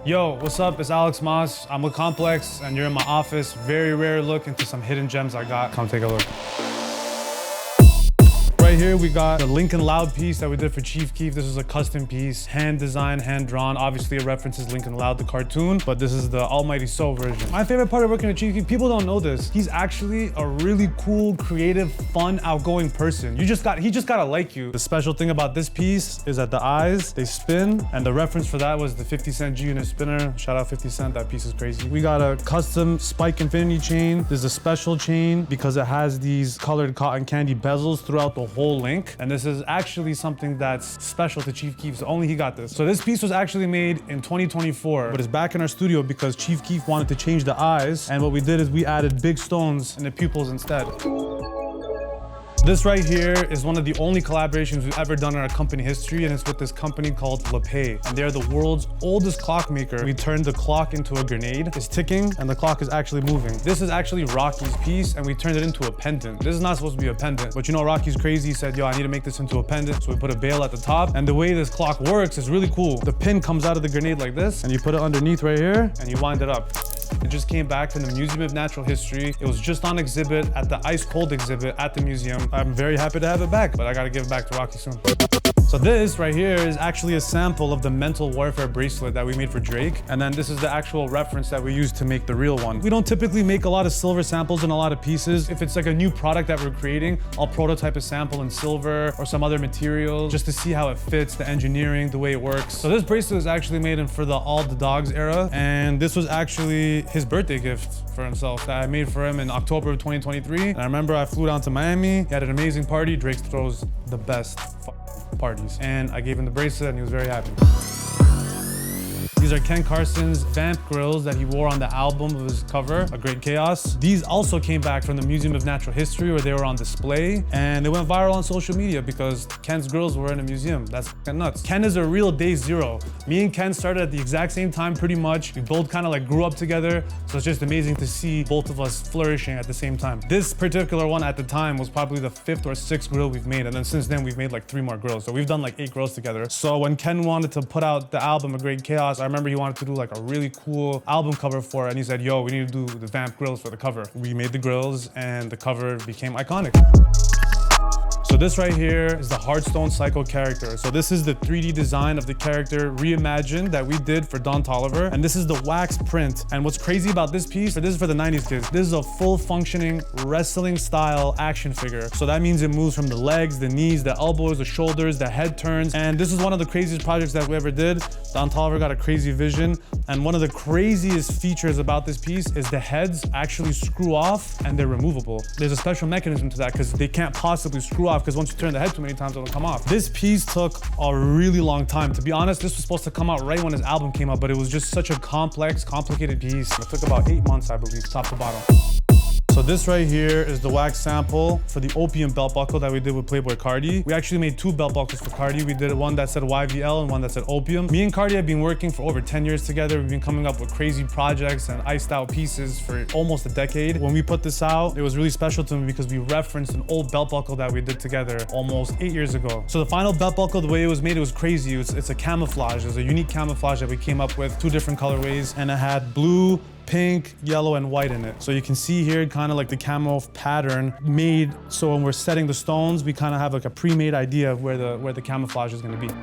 Yo, what's up? It's Alex Moss. I'm with Complex, and you're in my office. Very rare look into some hidden gems I got. Come take a look. Right here, we got the Lincoln Loud piece that we did for Chief Keef. This is a custom piece, hand designed, hand drawn. Obviously, it references Lincoln Loud, the cartoon, but this is the Almighty Soul version. My favorite part of working with Chief Keef, people don't know this. He's actually a really cool, creative, fun, outgoing person. He just gotta like you. The special thing about this piece is that the eyes, they spin, and the reference for that was the 50-cent G-Unit spinner. Shout out 50 Cent, that piece is crazy. We got a custom spike infinity chain. This is a special chain because it has these colored cotton candy bezels throughout the whole link, and this is actually something that's special to Chief Keef, so only he got this. So this piece was actually made in 2024, but it's back in our studio because Chief Keef wanted to change the eyes, and what we did is we added big stones in the pupils instead. This right here is one of the only collaborations we've ever done in our company history, and it's with this company called LePay, and they're the world's oldest clockmaker. We turned the clock into a grenade. It's ticking, and the clock is actually moving. This is actually Rocky's piece, and we turned it into a pendant. This is not supposed to be a pendant, but you know Rocky's crazy. He said, yo, I need to make this into a pendant, so we put a bail at the top, and the way this clock works is really cool. The pin comes out of the grenade like this, and you put it underneath right here, and you wind it up. It just came back from the Museum of Natural History. It was just on exhibit at the Ice Cold exhibit at the museum. I'm very happy to have it back, but I gotta give it back to Rocky soon. So this right here is actually a sample of the mental warfare bracelet that we made for Drake. And then this is the actual reference that we used to make the real one. We don't typically make a lot of silver samples in a lot of pieces. If it's like a new product that we're creating, I'll prototype a sample in silver or some other material just to see how it fits, the engineering, the way it works. So this bracelet was actually made in for the All the Dogs era. And this was actually his birthday gift for himself that I made for him in October of 2023. And I remember I flew down to Miami. He had an amazing party. Drake throws the best parties. And I gave him the bracelet and he was very happy. These are Ken Carson's vamp grills that he wore on the album of his cover, A Great Chaos. These also came back from the Museum of Natural History where they were on display, and they went viral on social media because Ken's grills were in a museum. That's fucking nuts. Ken is a real day zero. Me and Ken started at the exact same time pretty much. We both kind of like grew up together, so it's just amazing to see both of us flourishing at the same time. This particular one at the time was probably the 5th or 6th grill we've made, and then since then we've made like 3 more grills. So we've done like 8 grills together. So when Ken wanted to put out the album, A Great Chaos, I remember he wanted to do like a really cool album cover for it, and he said, yo, we need to do the vamp grills for the cover. We made the grills and the cover became iconic. So this right here is the Hearthstone Psycho character. So this is the 3D design of the character reimagined that we did for Don Toliver. And this is the wax print. And what's crazy about this piece, this is for the 90s kids, this is a full functioning wrestling style action figure. So that means it moves from the legs, the knees, the elbows, the shoulders, the head turns. And this is one of the craziest projects that we ever did. Don Toliver got a crazy vision. And one of the craziest features about this piece is the heads actually screw off and they're removable. There's a special mechanism to that because they can't possibly screw off, because once you turn the head too many times, it'll come off. This piece took a really long time. To be honest, this was supposed to come out right when his album came out, but it was just such a complex, complicated piece. It took about 8 months, I believe, top to bottom. So this right here is the wax sample for the Opium belt buckle that we did with Playboy Cardi. We actually made 2 belt buckles for Cardi. We did one that said YVL and one that said Opium. Me and Cardi have been working for over 10 years together. We've been coming up with crazy projects and iced out pieces for almost a decade. When we put this out, it was really special to me because we referenced an old belt buckle that we did together almost 8 years ago. So the final belt buckle, the way it was made, it was crazy. It's a camouflage. It's a unique camouflage that we came up with, 2 different colorways, and it had blue, pink, yellow, and white in it. So you can see here kind of like the camo pattern made, so when we're setting the stones, we kind of have like a pre-made idea of where the camouflage is going to be.